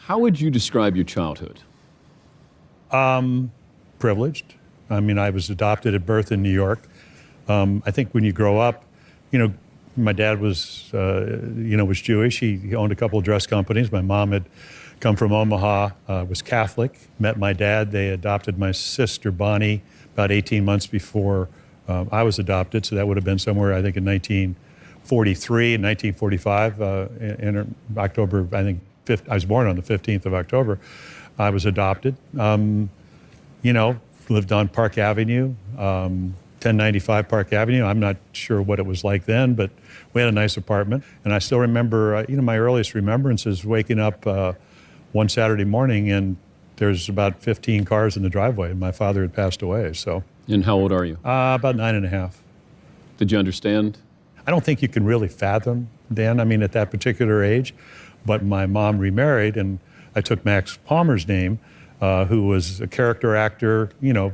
How would you describe your childhood? Privileged. I mean, I was adopted at birth in New York. I think when you grow up, my dad was, was Jewish. He owned a couple of dress companies. My mom had come from Omaha, was Catholic, met my dad. They adopted my sister, Bonnie, about 18 months before I was adopted. So that would have been somewhere, I think, in 1943 and 1945, in October, I think, I was born on the 15th of October. I was adopted. Lived on Park Avenue, 1095 Park Avenue. I'm not sure what it was like then, but we had a nice apartment. And I still remember, my earliest remembrance is waking up one Saturday morning and there's about 15 cars in the driveway, and my father had passed away. So. And how old are you? About 9.5. Did you understand? I don't think you can really fathom then, at that particular age. But my mom remarried, and I took Max Palmer's name, who was a character actor,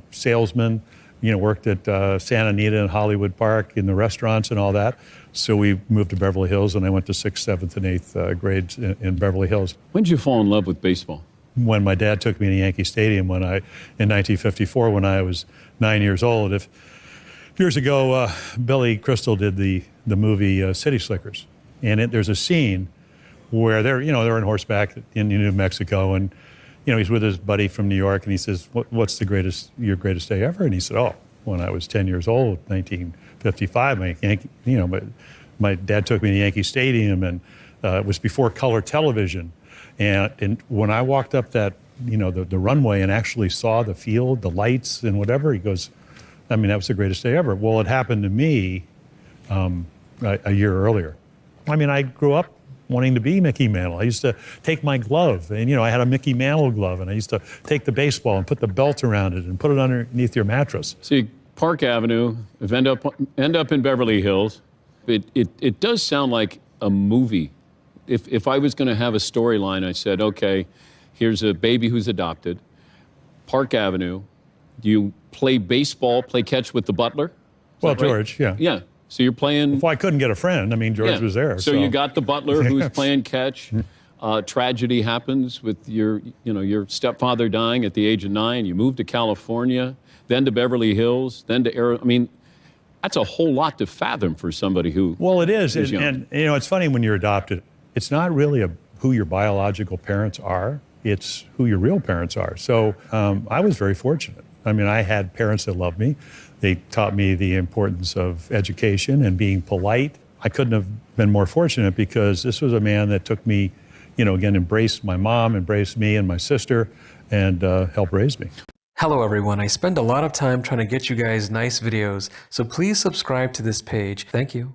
salesman, worked at Santa Anita and Hollywood Park in the restaurants and all that. So we moved to Beverly Hills, and I went to 6th, 7th, and 8th grades in Beverly Hills. When did you fall in love with baseball? When my dad took me to Yankee Stadium in 1954, when I was 9 years old. Years ago, Billy Crystal did the movie City Slickers, and there's a scene where they're in horseback in New Mexico, and he's with his buddy from New York, and he says, "What's your greatest day ever?" And he said, "Oh, when I was 10 years old, 1955, my dad took me to Yankee Stadium, and it was before color television, and when I walked up that the runway and actually saw the field, the lights, and whatever," he goes, that was the greatest day ever. Well, it happened to me a year earlier. I grew up wanting to be Mickey Mantle. I used to take my glove, and I had a Mickey Mantle glove, and I used to take the baseball and put the belt around it and put it underneath your mattress. See, Park Avenue, end up in Beverly Hills. It does sound like a movie. If I was going to have a storyline, I said, okay, here's a baby who's adopted, Park Avenue. Do you play baseball, play catch with the butler? Well, George, right? Yeah. So you're playing. Well, I couldn't get a friend. George was there. So you got the butler who's playing catch. Tragedy happens with your stepfather dying at the age of 9. You moved to California, then to Beverly Hills, then to Arizona. That's a whole lot to fathom for somebody who. Well, it is, and it's funny when you're adopted. It's not really who your biological parents are. It's who your real parents are. So I was very fortunate. I had parents that loved me. They taught me the importance of education and being polite. I couldn't have been more fortunate because this was a man that took me, embraced my mom, embraced me and my sister, and helped raise me. Hello everyone, I spend a lot of time trying to get you guys nice videos, so please subscribe to this page. Thank you.